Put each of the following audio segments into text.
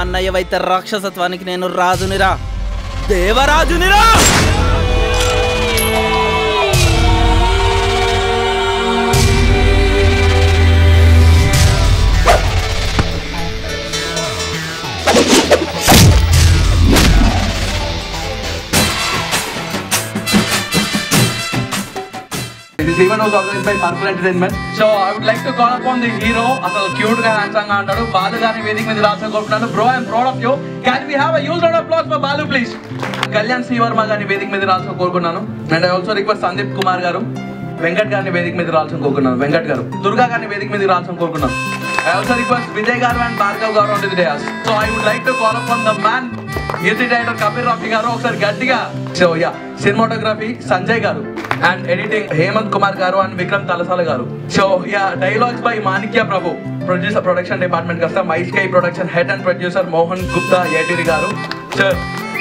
అన్నయ్యవైతే రాక్షసత్వానికి నేను రాజునిరా, దేవరాజునిరా. This event was organized by Purple Entertainment. So I would like to call upon the hero. అసలు cute గా handsome గా అంటాడు బాలు గారిని వేదిక మీద రాష్ట్రం కోరుకుంటున్నాను. Bro I'm proud of you. Can we have a huge round of applause for Balu please? Kalyan Srivarma గారిని వేదిక మీద రాష్ట్రం కోరుకున్నాను. And I also request Sandeep Kumar గారు, వెంకట్ గారిని వేదిక మీద రాష్ట్రం కోరుకున్నాను. వెంకట్ గారు, దుర్గా గారిని వేదిక మీద రాష్ట్రం కోరుకున్నాను. I also request Vijay garu and Bhargav garu onto the dais. So I would like to call upon the man, music director Kabir Rafi garu ఒకసారి గట్టిగా. So yeah, cinematography Sanjay garu and editing Hemant Kumar garu and Vikram Talasala garu. So yeah, dialogues by Manikya Prabhu. Producer production department kasta My Sky production head and producer Mohan Gupta Yetiri garu. Sir,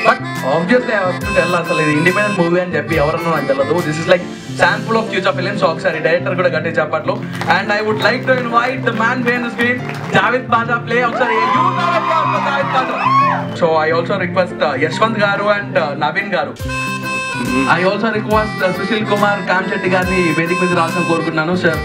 but obviously I have to tell అసలు ఇది independent movie అని చెప్పి ఎవరన్నా నాకు తెలియదు. This is like sample of future films. So ఒకసారి director కూడా గట్టి చెప్పట్లు. And I would like to invite the man behind the screen, Javed Baja play ఒకసారి Javed Baja. So I also request Yashwant garu and Naveen garu. I also request Sushil Kumar Kamchetti గారిని వేదిక మీద రాష్ట్రం కోరుకుంటున్నాను. Sir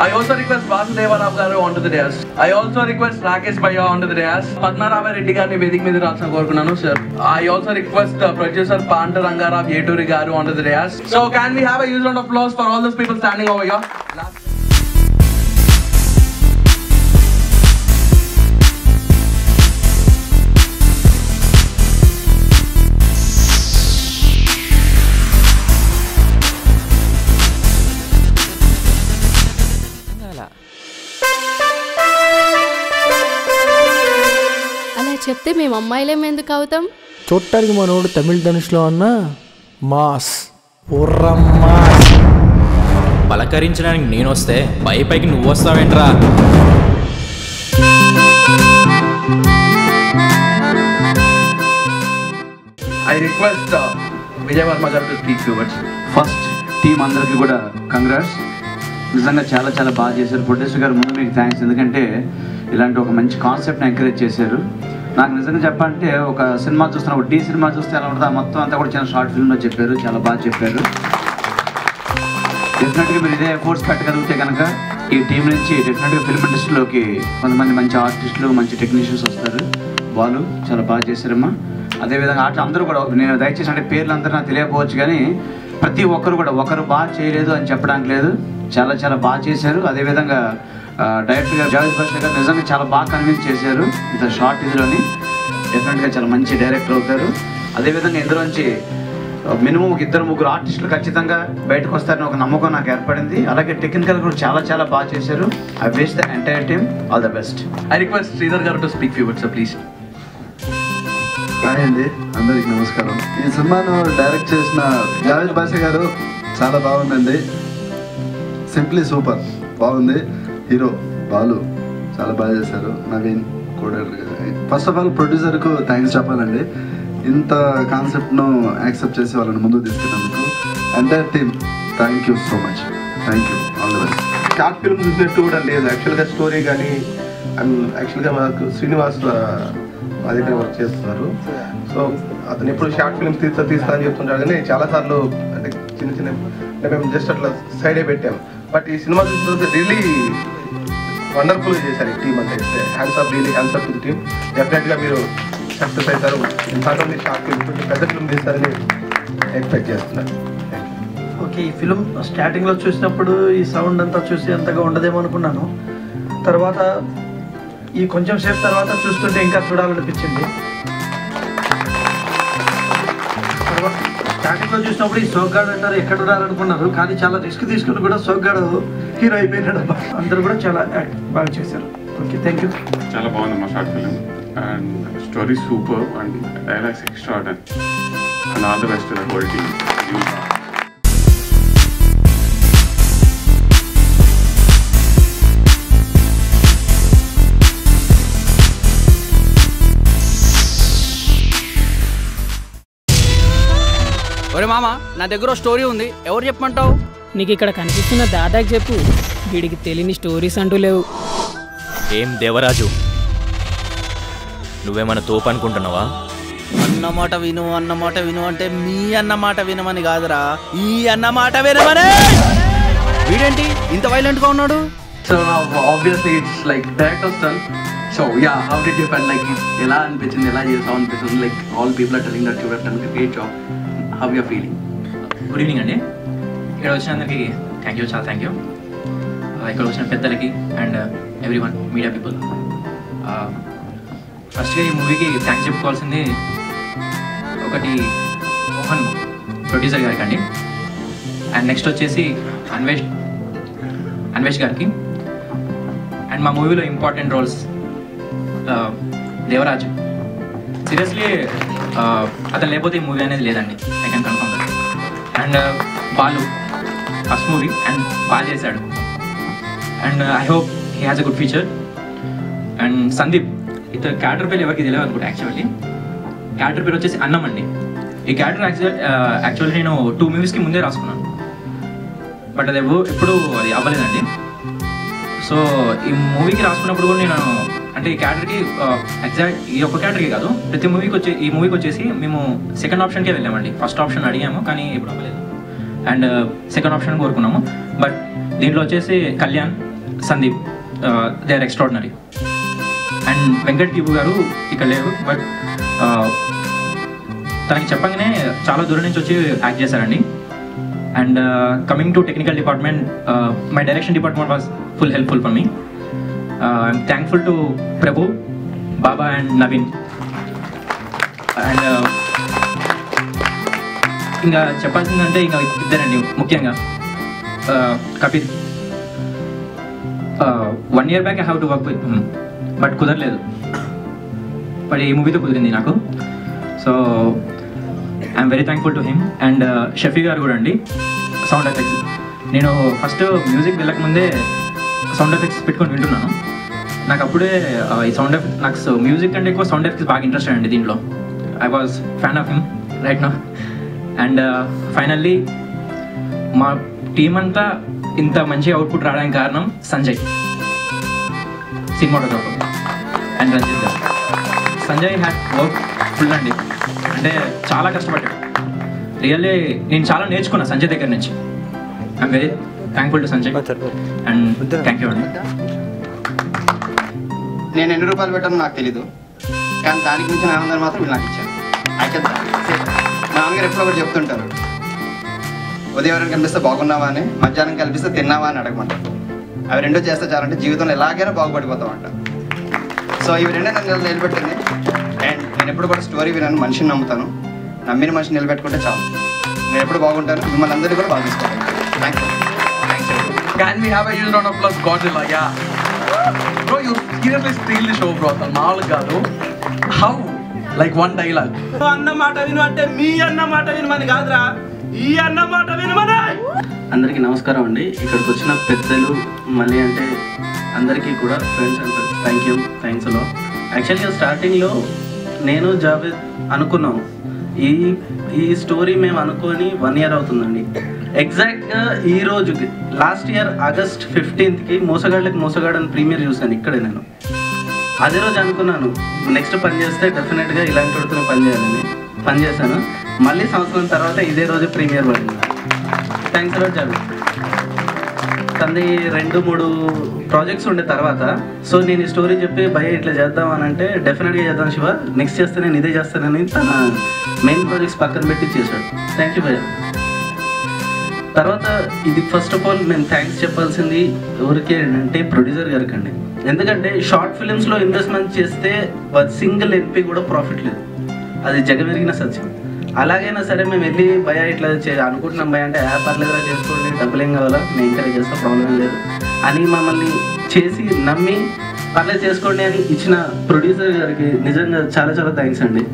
I also request Vasudeva Rao garu onto the dais. I also request Rakesh Bhaiya onto the dais. Padmanabha Reddy గారిని వేదిక మీద రాష్ట్రం కోరుకుంటున్నాను. Sir I also request producer Panta Rangarav Yeturi garu onto the dais. So can we have a huge round of applause for all those people standing over here? చెప్తే మేము అమ్మాయిలేం ఎందుకు అవుతాం? చూడటానికి మనోడు తమిళ ధనుష్లో అన్న మాస్ పలకరించడానికి నేను వస్తే పైకి నువ్వు వస్తావేంట్రా? I request Vijay Varma garu to speak few words. First team అందరికీ కూడా కంగ్రాట్స్. నిజంగా చాలా చాలా బాగా చేశారు. ప్రొడ్యూసర్ గారు ముందు మీకు థ్యాంక్స్, ఎందుకంటే ఇలాంటి ఒక మంచి కాన్సెప్ట్ని ఎంకరేజ్ చేశారు. నాకు నిజంగా చెప్పాలంటే ఒక సినిమా చూస్తున్నా, ఒక సినిమా చూస్తే ఎలా ఉంటుందో మొత్తం అంతా కూడా చిన్న షార్ట్ ఫిల్మ్లో చెప్పారు, చాలా బాగా చెప్పారు. డెఫినెట్గా మీరు ఇదే ఎఫర్ట్స్ పెట్టగలిగితే కనుక ఈ టీం నుంచి డెఫినెట్గా ఫిల్మ్ ఇండస్ట్రీలోకి కొంతమంది మంచి ఆర్టిస్టులు, మంచి టెక్నీషియన్స్ వస్తారు. వాళ్ళు చాలా బాగా చేశారమ్మా. అదేవిధంగా అందరూ కూడా, నేను దయచేసి అంటే పేర్లు అందరూ నాకు తెలియకపోవచ్చు, కానీ ప్రతి ఒక్కరు కూడా ఒకరు బాగా చేయలేదు అని చెప్పడానికి లేదు, చాలా చాలా బాగా చేశారు. అదేవిధంగా డైరెక్టర్ గారు జావేద్ బాషా గారు నిజంగా చాలా బాగా కన్విన్స్ చేశారు. ఇంత షార్ట్ ఇదిలోని డెఫినెట్గా చాలా మంచి డైరెక్టర్ అవుతారు. అదేవిధంగా ఇందులోంచి మినిమం ఒక 2-3 ఆర్టిస్టులు ఖచ్చితంగా బయటకు వస్తారని ఒక నమ్మకం నాకు ఏర్పడింది. అలాగే టెక్నికల్ కూడా చాలా చాలా బాగా చేశారు. I wish the entire team all the best. I request Sridhar garu to speak few words, sir, please. Hi అండి, అందరికి నమస్కారం. ఈ సినిమాను డైరెక్ట్ చేసిన జావేద్ బాషా గారు చాలా బాగుందండి. సింప్లీ సూపర్ బాగుంది. హీరో బాలు చాలా బాగా చేశారు. నవీన్ కూడా. ఫస్ట్ ఆఫ్ ఆల్ ప్రొడ్యూసర్కు థ్యాంక్స్ చెప్పాలండి, ఇంత కాన్సెప్ట్ను యాక్సెప్ట్ చేసి వాళ్ళని ముందుకు తీసుకున్నందుకు. Entire team thank you so much. Thank you, all the best. Short film చూసినట్టు కూడా లేదు యాక్చువల్గా, స్టోరీ కానీ. అండ్ యాక్చువల్గా మనకు శ్రీనివాస్ మా దగ్గర వర్క్ చేస్తున్నారు. సో అతను ఎప్పుడు షార్ట్ ఫిల్మ్స్ తీస్తా అని చెప్తుంటాడు, కానీ చాలాసార్లు అంటే చిన్న అంటే మేము జస్ట్ అట్లా సైడే పెట్టాం. బట్ ఈ సినిమా చూసిన రియలీ వండర్ఫుల్గా చేశారు ఈ టీమ్ అంతా. Hands of really hands off to the team. డెఫినెట్గా మీరు సక్సెస్ అవుతారు. ఇంతమంది షార్ట్ ఫిల్మ్ పెద్ద ఫిల్మ్ తీస్తారని ఎక్స్పెక్ట్ చేస్తున్నారు. ఓకే, ఈ ఫిల్మ్ స్టార్టింగ్లో చూసినప్పుడు ఈ సౌండ్ అంతా చూసి అంతగా ఉండదేమో అనుకున్నాను. తర్వాత ఈ కొంచెం సేపు తర్వాత చూస్తుంటే ఇంకా చూడాలనిపించింది. స్టార్టింగ్లో చూసినప్పుడు ఈ సోగ్గాడు అంటారు ఎక్కడ ఉండాలనుకున్నారు, కానీ చాలా రిస్క్ తీసుకుని కూడా సోగ్గాడు హీరో అయిపోయినాడు. అందరూ కూడా చాలా బాగా చేశారు. Okay, thank you. చాలా బాగుంది మా short film. And story super and dialogues extraordinary. And all the best to the whole team. ఒరే మామ, నా దగ్గర స్టోరీ ఉంది, ఎవరు చెప్పమంటావు? నీకు ఇక్కడ కనిపిస్తున్న దాదాకి చెప్పు, వీడికి తెలియని స్టోరీస్ అంటూ లేవు. ఏం దేవరాజు, నువ్వేమైనా తోపు అనుకుంటున్నావా? అన్నమాట విను అంటే మీ అన్నమాట వినమని కాదురా, ఈ అన్నమాట వినమని. వీడేంటి ఇంత వైలెంట్ గా ఉన్నాడు? So now obviously it's like director's turn. So yeah, how did you feel? Like ఎలా అనిపించింది, ఎలా చేసావు అనిపిస్తుంది? Like all people are telling that you have done a great job. How you are feeling? Good evening అండి. ఇక్కడ వచ్చిన అందరికీ thank you, చాలా థ్యాంక్ యూ. ఇక్కడ వచ్చిన పెద్దలకి అండ్ ఎవ్రీవన్ మీడియా పీపుల్. ఫస్ట్గా ఈ మూవీకి థ్యాంక్స్ చెప్పుకోవాల్సింది ఒకటి మోహన్ ప్రొడ్యూసర్ గారికి అండి, అండ్ నెక్స్ట్ వచ్చేసి అన్వేష్ గారికి, అండ్ మా మూవీలో ఇంపార్టెంట్ రోల్స్ దేవరాజు. సీరియస్లీ అతను లేకపోతే ఈ మూవీ అనేది లేదండి, I can confirm that. And Balu first movie and బాగా చేశాడు, and I hope he has a good future. And Sandeep, ఇతను క్యారెక్టర్ పేరు ఎవరికి తెలియదు అనుకుంటా. యాక్చువల్లీ క్యారెక్టర్ పేరు వచ్చేసి అన్నం అండి. ఈ క్యారెక్టర్ యాక్చువల్లీ నేను 2 మూవీస్కి ముందే రాసుకున్నాను, బట్ అది ఎప్పుడు అది అవ్వలేదండి. సో ఈ మూవీకి రాసుకున్నప్పుడు కూడా నేను అంటే ఈ క్యారెక్టర్కి ఎగ్జాక్ట్ ఈ ఒక్క క్యారెక్టర్కి కాదు, ప్రతి మూవీకి ఈ మూవీకి వచ్చేసి మేము సెకండ్ ఆప్షన్కే వెళ్ళామండి. ఫస్ట్ ఆప్షన్ అడిగాము కానీ ఇప్పుడు అవ్వలేదు, అండ్ సెకండ్ ఆప్షన్ కోరుకున్నాము. బట్ దీంట్లో వచ్చేసి Kalyan, Sandeep, they are extraordinary. And Venkat టీబు గారు ఇక్కడ లేరు, బట్ తనకి చెప్పగానే చాలా దూరం నుంచి వచ్చి యాక్ట్ చేశారండి. And coming to technical department, my direction department was full helpful for me. I'm thankful to Prabhu, Baba and Naveen. And ఇంకా చెప్పాల్సిందంటే ఇంకా ఇద్దరండి ముఖ్యంగా. Kapil, 1 year back I have to work with him, but కుదరలేదు. బట్ ఈ మూవీతో కుదిరింది నాకు. So I'm very thankful to him. And Shafi గారు కూడా అండి, సౌండ్ ఎఫెక్ట్స్. నేను ఫస్ట్ మ్యూజిక్ వెళ్ళకముందే సౌండ్ ఎఫెక్ట్స్ పెట్టుకొని వింటున్నాను. నాకు అప్పుడే ఈ సౌండ్ ఎఫెక్ట్, నాకు మ్యూజిక్ అంటే ఎక్కువ సౌండ్ ఎఫెక్ట్స్ బాగా ఇంట్రెస్ట్ అండి. దీంట్లో I was fan of him right now. And finally మా టీం అంతా ఇంత మంచి అవుట్పుట్ రావడానికి కారణం సంజయ్, సినిమాటోగ్రాఫర్, అండ్ రంజిత్ గారు. సంజయ్ హ్యాడ్ వర్క్ ఫుల్ అండి, అంటే చాలా కష్టపడ్డాడు. రియల్లీ నేను చాలా నేర్చుకున్నా సంజయ్ దగ్గర నుంచి. I'm very thankful to Sanjay and thank you అండి. నేను ఎన్ని రూపాయలు పెట్టానో నాకు తెలీదు, కానీ దానికి మించిన ఆనందాన్ని మాత్రం వీళ్ళు నాకు ఇచ్చారు. మా నాన్నగారు ఎప్పుడో ఒకటి చెప్తుంటారు, ఉదయం కనిపిస్తే బాగున్నావా అని, మధ్యాహ్నం కనిపిస్తే తిన్నావా అని అడగమంటారు. అవి రెండో చేస్తే చాలంటే జీవితంలో ఎలాగైనా బాగుపడిపోతామంట. సో ఇవి రెండే నన్ను నిలబెట్టింది. అండ్ నేను ఎప్పుడు కూడా స్టోరీ విన్నాను, మనిషిని నమ్ముతాను. నమ్మిన మనిషిని నిలబెట్టుకుంటే చాలు, నేను ఎప్పుడు బాగుంటాను, మిమ్మల్ని అందరినీ కూడా బాగా చూసుకుంటాను. Thank you. Can we have a huge round of applause, Godzilla? Yeah. Bro, you seriously steal the show, bro. Maal gaadu. How? Like one dialogue. అన్నమాట విను అంటే మీ అన్నమాట వినమని కాదురా, ఈ అన్నమాట వినమని. అందరికీ నమస్కారం అండి. ఇక్కడికి వచ్చిన పెద్దలు మళ్ళీ అంటే అందరికీ కూడా ఫ్రెండ్స్ అండ్ థ్యాంక్స్ అలా. యాక్చువల్గా స్టార్టింగ్లో నేను జావేద్ అనుకున్నాము, ఈ స్టోరీ మేము అనుకొని 1 year అవుతుందండి. ఎగ్జాక్ట్గా ఈ రోజుకి లాస్ట్ ఇయర్ August 15th మోసగాడని ప్రీమియర్ చూశాను ఇక్కడే. నేను అదే రోజు అనుకున్నాను నెక్స్ట్ పని చేస్తే డెఫినెట్గా ఇలాంటి వాటితో పని చేశాను. మళ్ళీ సంవత్సరం తర్వాత ఇదే రోజు ప్రీమియర్ పడింది. Thanks a lot Javed. తనది 2-3 ప్రాజెక్ట్స్ ఉండే తర్వాత సో నేను ఈ స్టోరీ చెప్పి భయ ఇట్లా చేద్దాం అని అంటే డెఫినెట్గా చేద్దాం శివ, నెక్స్ట్ చేస్తే నేను ఇదే చేస్తానని తన మెయిన్ ప్రాజెక్ట్స్ పక్కన పెట్టి చేశాడు. థ్యాంక్ యూ భయ్య. తర్వాత ఇది ఫస్ట్ ఆఫ్ ఆల్ మేము థ్యాంక్స్ చెప్పాల్సింది ఎవరికి అంటే ప్రొడ్యూసర్ గారికి అండి. ఎందుకంటే షార్ట్ ఫిలిమ్స్లో ఇన్వెస్ట్మెంట్ చేస్తే సింగిల్ ఎంపీ కూడా ప్రాఫిట్ లేదు, అది జగమెరిగిన సత్యం. అలాగైనా సరే మేము వెళ్ళి భయ ఇట్లా అనుకుంటున్నాం భయ అంటే పర్లేదురా చేసుకోండి, డబ్బులు ఏం కావాలా, నేను ఎంకరేజ్ చేస్తా, ప్రాబ్లం లేదు అని మమ్మల్ని చేసి నమ్మి పర్లేదు చేసుకోండి అని ఇచ్చిన ప్రొడ్యూసర్ గారికి నిజంగా చాలా చాలా థ్యాంక్స్ అండి.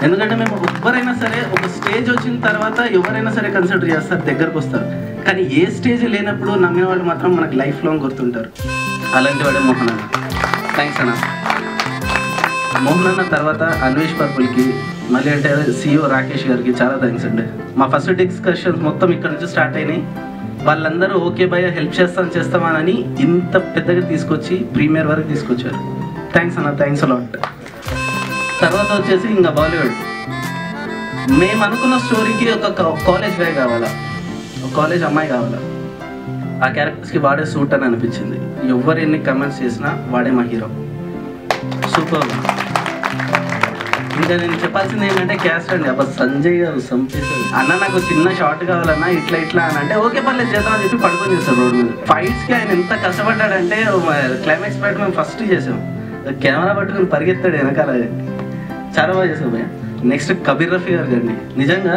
ఎందుకంటే మేము ఎవరైనా సరే ఒక స్టేజ్ వచ్చిన తర్వాత ఎవరైనా సరే కన్సిడర్ చేస్తారు, దగ్గరకు వస్తారు, కానీ ఏ స్టేజ్ లేనప్పుడు నమ్మే వాళ్ళు మాత్రం మనకు లైఫ్ లాంగ్ గుర్తుంటారు. అలాంటి వాడే మోహన్ అన్న. థ్యాంక్స్ అన్న. మోహన్ అన్న తర్వాత అన్వేష్ పర్పుల్కి మళ్ళీ అంటే CEO రాకేష్ గారికి చాలా థ్యాంక్స్ అండి. మా ఫస్ట్ డిస్కషన్స్ మొత్తం ఇక్కడ నుంచి స్టార్ట్ అయినాయి. వాళ్ళందరూ ఓకే భయ్య హెల్ప్ చేస్తామని ఇంత పెద్దగా తీసుకొచ్చి ప్రీమియర్ వరకు తీసుకొచ్చారు. థ్యాంక్స్ అన్న, థ్యాంక్స్ అలాట్. తర్వాత వచ్చేసి ఇంకా బాలీవుడ్. మేము అనుకున్న స్టోరీకి ఒక కాలేజ్ గాయ్ కావాలా, ఒక కాలేజ్ అమ్మాయి కావాలా. ఆ క్యారెక్టర్స్కి వాడే సూట్ అని అనిపించింది. ఎవరు ఎన్ని కమెంట్స్ చేసినా వాడే మా హీరో. సూపర్. ఇంకా నేను చెప్పాల్సింది ఏంటంటే క్యాస్ట్ అండి. అబ్బా సంజయ్ గారు సంపేశారు. అన్న నాకు చిన్న షార్ట్ కావాలన్నా ఇట్లా అని అంటే ఓకే పర్లేదు చేద్దాం అని చెప్పి పడుకొని చేస్తారు రోడ్ మీద. ఫైట్స్కి ఆయన ఎంత కష్టపడ్డాడంటే క్లైమాక్స్ ఫైట్ మేము ఫస్ట్ చేసాం. కెమెరా పట్టుకుని పరిగెత్తాడు వెనకాల. చాలా బాగా చేసాం భయ్య. నెక్స్ట్ కబీర్ రఫీ గారు అండి. నిజంగా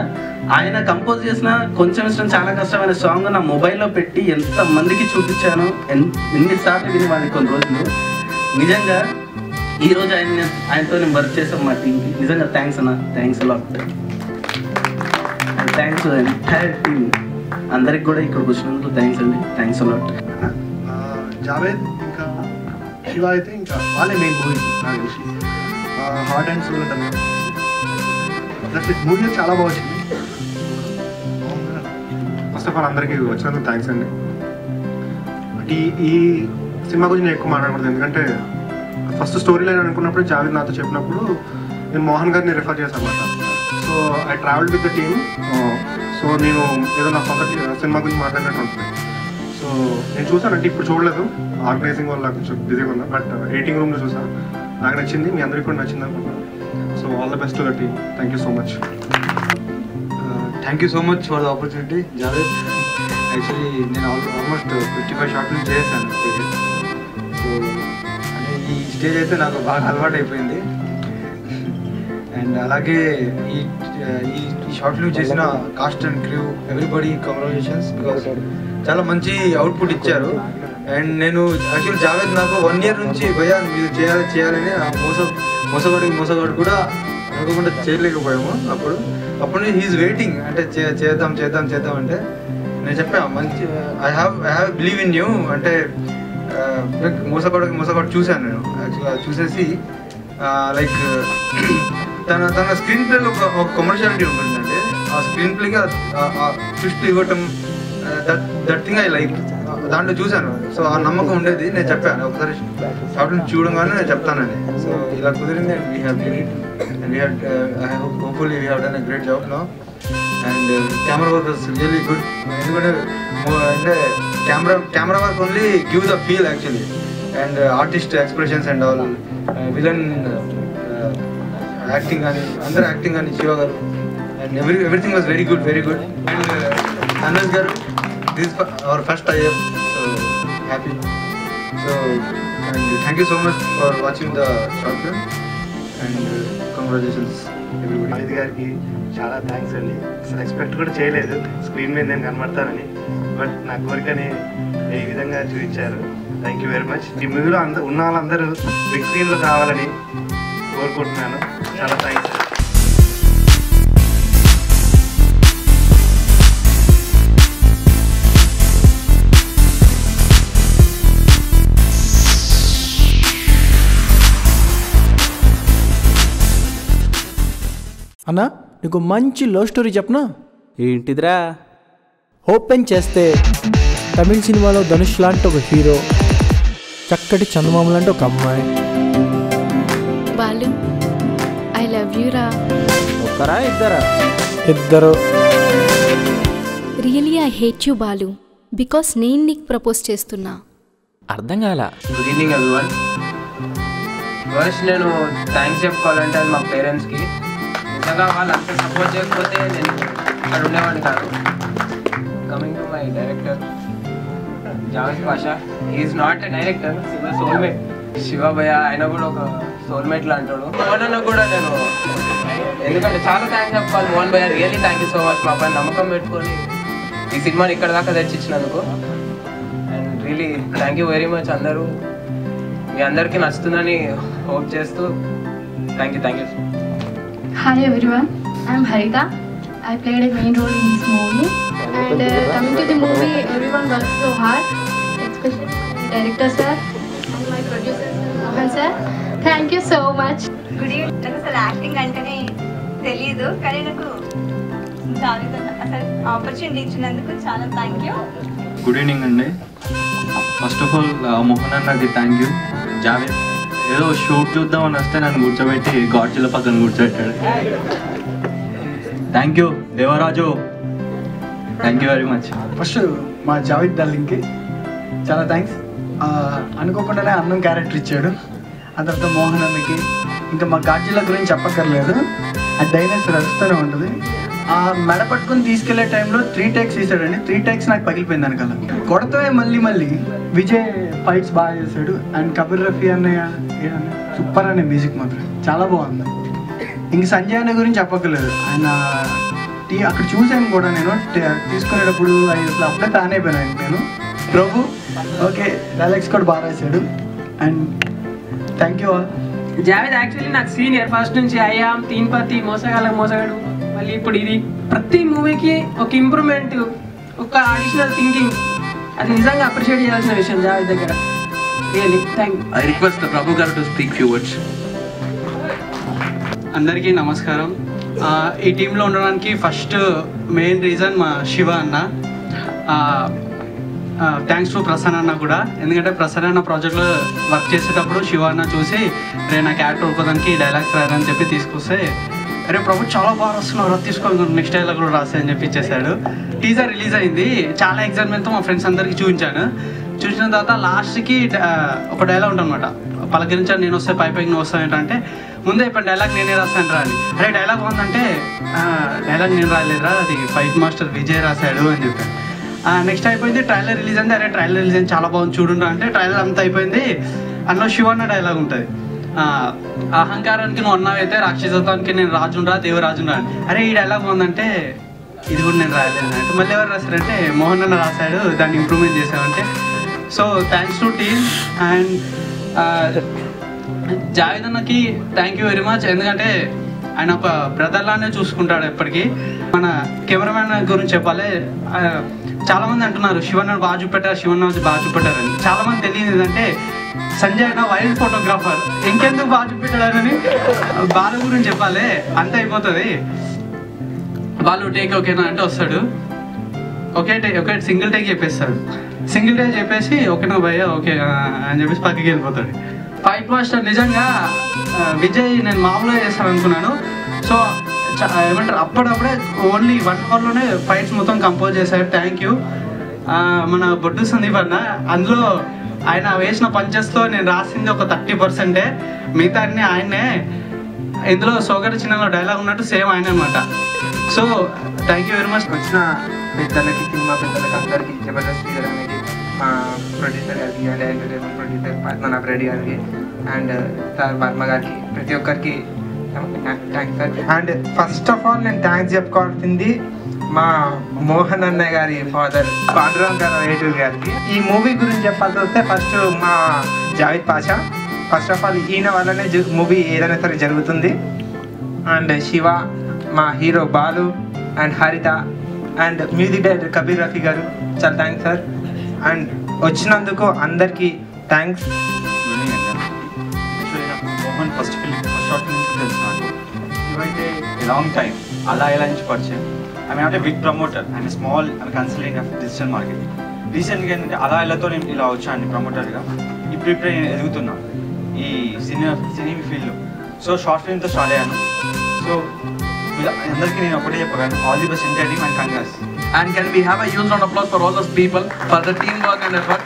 ఆయన కంపోజ్ చేసిన కొంచెం ఇష్టం చాలా కష్టమైన సాంగ్ నా మొబైల్లో పెట్టి ఎంత మందికి చూపించాను, ఎన్నిసార్లు విని వాళ్ళకి కొన్ని రోజులు. నిజంగా ఈరోజు ఆయనతో నేను వర్క్ చేసాం మా టీంకి. నిజంగా థ్యాంక్స్ అన్న, thanks a lot. Thanks entire team అందరికి కూడా ఇక్కడికి వచ్చినందుకు థ్యాంక్స్ అండి, థ్యాంక్స్ అలాట్. జావేద్ ఇంకా శివ అయితే ఇంకా వాళ్ళే మెయిన్ మూవీ నాకు తెలిసి. హార్ట్ అండ్ సోల్ అంటారు మూవీ చాలా బాగా వచ్చింది. ఫస్ట్ ఆఫ్ ఆల్ అందరికీ వచ్చినందుకు థ్యాంక్స్ అండి. ఈ సినిమా గురించి నేను ఎక్కువ మాట్లాడకూడదు, ఎందుకంటే ఫస్ట్ స్టోరీ లైన్ అనుకున్నప్పుడు జావేద్ నాతో చెప్పినప్పుడు నేను మోహన్ గారిని రిఫర్ చేశాను అన్నమాట. So I travel with the team. So నేను ఏదో నా సొంత సినిమా గురించి మాట్లాడినట్టు ఉంటుంది. సో నేను చూసానంటే ఇప్పుడు చూడలేదు, ఆర్గనైజింగ్ వల్ల కొంచెం బిజీగా ఉన్నా. బట్ ఎడిటింగ్ రూమ్లో చూసాను, నాకు నచ్చింది, మీ అందరికీ కూడా నచ్చింది అనుకుంటున్నాను. So all the best to the team. Thank you so much. Thank you so much for the opportunity Javed. Actually నేను ఆల్మోస్ట్ 55 షార్ట్ ఫిల్మ్స్ చేశాను. సో అంటే ఈ స్టేజ్ అయితే నాకు బాగా అలవాటు అయిపోయింది. అండ్ అలాగే ఈ షార్ట్ ఫిల్మ్ చేసిన cost and crew everybody congratulations, because చాలా మంచి అవుట్పుట్ ఇచ్చారు. అండ్ నేను యాక్చువల్లీ జావేద్ నాకు 1 year నుంచి భయ్యా మీరు చేయాలని మోసగాడు కూడా అనుకోకుండా చేయలేకపోయాము. అప్పుడు హీఈస్ వెయిటింగ్ అంటే చేద్దాం అంటే నేను చెప్పాను మంచి I have believe in you అంటే మోసగాడు చూశాను నేను. యాక్చువల్గా చూసేసి లైక్ తన స్క్రీన్ ప్లేలో ఒక కమర్షియాలిటీ ఉంటుందండి. ఆ స్క్రీన్ ప్లేగా ట్విస్ట్ ఇవ్వటం దట్ థింగ్ ఐ లైక్. దాంట్లో చూశాను. సో ఆ నమ్మకం ఉండేది. నేను చెప్పాను ఒకసారి షార్ట్ చూడంగానే నేను చెప్తానని. సో ఇలా కుదిరింది. And we have did it and we have hopefully we have done a great job now. And camera work was really good. ఎందుకంటే అంటే camera work only give the feel actually. And artist expressions and all villain acting కానీ అందరూ acting కానీ శివ గారు and everything was very good. And Anvesh గారు, this is our first IF, so happy. So and thank you so much for watching the short film and congratulations everybody. Javed గారికి చాలా thanks అండి. అసలు expect కూడా చేయలేదు స్క్రీన్ మీద నేను కనబడతానని. బట్ నా కోరికని ఈ విధంగా చూపించారు. Thank you very much. ఈ మూవీలో ఉన్న వాళ్ళందరూ బిగ్ స్క్రీన్లో కావాలని కోరుకుంటున్నాను. చాలా థ్యాంక్స్. అన్నా నీకు మంచి లవ్ స్టోరీ చెప్పనా? ఏంటిదిరా? ఓపెన్ చేస్తే తమిళ సినిమాలో ధనుష్ లాంటి ఒక హీరో, చక్కటి చందమామ లాంటి ఒక అమ్మాయి. బాలు ఐ లవ్ యూ రా. ఒక్కరా ఇద్దరా? ఇద్దరు. Really I hate you Balu, because నేను నీకు ప్రపోజ్ చేస్తున్నా. అర్థం కాల. Good evening everyone. ఫస్ట్ నేను థ్యాంక్స్ చెప్పుకోవాలంటే అది మా పేరెంట్స్కి. నిజంగా వాళ్ళు అంత సపోర్ట్ చేయకపోతే నేను అక్కడ ఉండేవాడిని కాదు. Coming to my director Javed Pasha, is not a director, is soulmate. Shiva భయ్య ఆయన కూడా ఒక సోల్మేట్ లాంటాడు. మోహన్ అన్న కూడా నేను ఎందుకంటే చాలా థ్యాంక్స్ చెప్పుకోవాలి. మోహన్ భయ్య really thank you so much. మా పైన నమ్మకం పెట్టుకొని ఈ సినిమాని ఇక్కడ దాకా తెచ్చిచ్చినందుకు. And really thank you very much. అందరూ మీ అందరికీ నచ్చుతుందని హోప్ చేస్తూ thank you. Hi everyone, I am Harita. I played a main role in this movie. And coming to the movie, everyone works so hard, especially my director sir and my producer sir, Mohan sir. Thank you so much. Good evening. నాకు అసలు acting అంటేనే తెలియదు, కానీ నాకు అసలు opportunity ఇచ్చినందుకు చాలా thank you. Good evening అండి. ఫస్ట్ ఆఫ్ ఆల్ మోహన్ అన్నకి థ్యాంక్ యూ. జావేద్ ఏదో షూట్ చూద్దామని వస్తే నన్ను కూర్చోబెట్టి గాడ్జిల్లా పక్కన కూర్చోబెట్టాడు. Thank you Devaraju, thank you very much. First మా జావేద్ డార్లింగ్కి చాలా థ్యాంక్స్. అనుకోకుండానే అన్నం క్యారెక్టర్ ఇచ్చాడు. ఆ తర్వాత మోహన్ అన్నకి, ఇంకా మా గాడ్జిల్లా గురించి చెప్పక్కర్లేదు. ఆ డైనోసార్ అరుస్తూనే ఉంటుంది. ఆ మెడ పట్టుకుని తీసుకెళ్లే టైంలో 3 takes తీసాడండి. 3 takes నాకు పగిలిపోయింది వెనకాల. కొడతా మళ్ళీ విజయ్ ఫైట్స్ బాగా చేశాడు. అండ్ కబీర్ రఫీ అన్నయ్య సూపర్ అనే మ్యూజిక్ మాత్రం చాలా బాగుంది. ఇంక సంజయ్ అన్న గురించి చెప్పక్కర్లేదు. ఆయన అక్కడ చూశాను కూడా నేను తీసుకునేటప్పుడు అసలు అప్పుడే ఫ్యాన్ అయిపోయాను నేను. ప్రభు ఓకే డైలాగ్స్ కూడా బాగా రాశాడు. And thank you all. Javed actually నాకు సీనియర్ ఫస్ట్ నుంచి అయ్యాం తీన్పతి మోసగాడు మళ్ళీ ఇప్పుడు ఇది ప్రతి మూవీకి ఒక ఇంప్రూవ్మెంట్, ఒక అడిషనల్ థింకింగ్, అది నిజంగా అప్రిషియేట్ చేయాల్సిన విషయం జావేద్ దగ్గర. Really thank. ఐ రిక్వెస్ట్ ప్రభు గారు టు స్పీక్ ఫ్యూ వర్డ్స్. అందరికీ నమస్కారం. ఈ టీంలో ఉండడానికి ఫస్ట్ మెయిన్ రీజన్ మా శివ అన్న. థ్యాంక్స్ టు ప్రసన్న అన్న కూడా, ఎందుకంటే ప్రసన్న అన్న ప్రాజెక్ట్లో వర్క్ చేసేటప్పుడు శివ అన్న చూసి రే నా క్యారెక్టర్ ఒక్కదానికి డైలాగ్స్ రాయని చెప్పి తీసుకొస్తే అరే ప్రభు చాలా బాగా వస్తున్నారు తీసుకోవాలి నెక్స్ట్ డైలాగ్ కూడా రాసే అని చెప్పి ఇచ్చేసాడు. టీజర్ రిలీజ్ అయింది. చాలా ఎగ్జైట్మెంట్తో మా ఫ్రెండ్స్ అందరికీ చూపించాను. చూసిన తర్వాత లాస్ట్కి ఒక డైలాగ్ ఉందన్నమాట, పలకరించాను నేను వస్తే పైకి నువ్వు వస్తావు ఏంటంటే ముందే ఇప్పుడు డైలాగ్ నేనే రాస్తాను రా అని. అరే డైలాగ్ ఉందంటే డైలాగ్ నేను రాయలేదురా, అది ఫైట్ మాస్టర్ విజయ్ రాశాడు అని చెప్పాను. నెక్స్ట్ అయిపోయింది ట్రైలర్ రిలీజ్ అయింది. అరే ట్రైలర్ రిలీజ్ అయింది చాలా బాగుంది చూడుంటా అంటే ట్రైలర్ అంతా అయిపోయింది. అందులో శివ అన్న డైలాగ్ ఉంటుంది, అహంకారానికి నువ్వు అన్నావైతే రాక్షసత్వానికి నేను రాజుండ్రా దేవరాజుండ్రా అని. అరే ఈ డైలాగ్ ఉందంటే ఇది కూడా నేను రాయలేదు అంటే మళ్ళీ ఎవరు రాశారంటే మోహన్ అన్న రాశాడు, దాన్ని ఇంప్రూవ్మెంట్ చేసామంటే. So thanks to team. And Javed అన్నకి థ్యాంక్ యూ వెరీ మచ్, ఎందుకంటే ఆయన ఒక బ్రదర్లానే చూసుకుంటాడు ఎప్పటికీ. మన కెమెరామ్యాన్ గురించి చెప్పాలి, చాలామంది అంటున్నారు శివన్న బాగా చూపెట్టారు, శివన్న బాగా చూపెట్టారని. చాలామంది తెలియదు ఏంటంటే సంజయ్ అన్న వైల్డ్ ఫోటోగ్రాఫర్, ఇంకెందుకు బాగా చూపెట్టాడని బాలు గురించి చెప్పాలి, అంత అయిపోతుంది. బాలు టేక్ ఓకేనా అంటే వస్తాడు, ఒకే సింగిల్ టేక్ చెప్పేస్తాడు. సింగిల్ టేక్ చెప్పేసి ఓకేనా భయ్యా ఓకే అని చెప్పేసి పక్కకి వెళ్ళిపోతాడు. ఫైట్ మాస్టర్ నిజంగా విజయ్ నేను మామూలుగా చేస్తాను అనుకున్నాను. సో ఏమంటారు అప్పుడప్పుడే ఓన్లీ 1 hourలోనే ఫైట్స్ మొత్తం కంపోజ్ చేశాడు. Thank you. మన బొడ్డు సందీప్ అన్న, అందులో ఆయన వేసిన పంచెస్తో నేను రాసింది ఒక 30%, మిగతా అన్ని ఆయనే. ఇందులో సోగటి చిన్నలో డైలాగ్ ఉన్నట్టు సేమ్ ఆయన అనమాట. So thank you very much. వచ్చిన పెద్దలకి, సినిమా పెద్దలకి అందరికీ, జబర్దస్త్ శ్రీధర్ అనేది మా ప్రొడ్యూసర్ గారికి and entertainment producer Padmanabha Reddy గారికి అండ్ సార్ వర్మ గారికి, ప్రతి ఒక్కరికి thanks sir. And first of all నేను థ్యాంక్స్ చెప్పుకోవాల్సింది మా మోహన్ అన్నయ్య గారి ఫాదర్ పాండురామ్ గారు రేటూర్ గారికి. ఈ మూవీ గురించి చెప్పాల్సి వస్తే ఫస్ట్ మా Javed Pasha, first of all ఈయన వల్లనే మూవీ ఏదైనా సరే జరుగుతుంది. అండ్ శివ, మా హీరో బాలు అండ్ హరిత and music director Kabir Rafi గారు, చాలా థ్యాంక్స్ సార్. అండ్ వచ్చినందుకు అందరికీ థ్యాంక్స్. మోహన్ ఫస్ట్ షార్ట్ నుంచి తెలుసు నాకు. ఇవైతే లాంగ్ టైం అలా ఎలా నుంచి పరిచయం. ఐ మీన్ అంటే big promoter and small and consulting of digital market. రీసెంట్గా ఏంటంటే అలా ఎలాతో నేను ఇలా వచ్చాను ప్రమోటర్గా. ఇప్పుడు ఎదుగుతున్నా ఈ సినీ ఫీల్డ్లో. సో షార్ట్ ఫిల్మ్తో స్టార్ట్ అయ్యాను. సో అందరికీ నేను ఒకటే చెప్పగలను, all the best entire team and congrats. And can we have a huge round of applause for all those people for the teamwork and effort?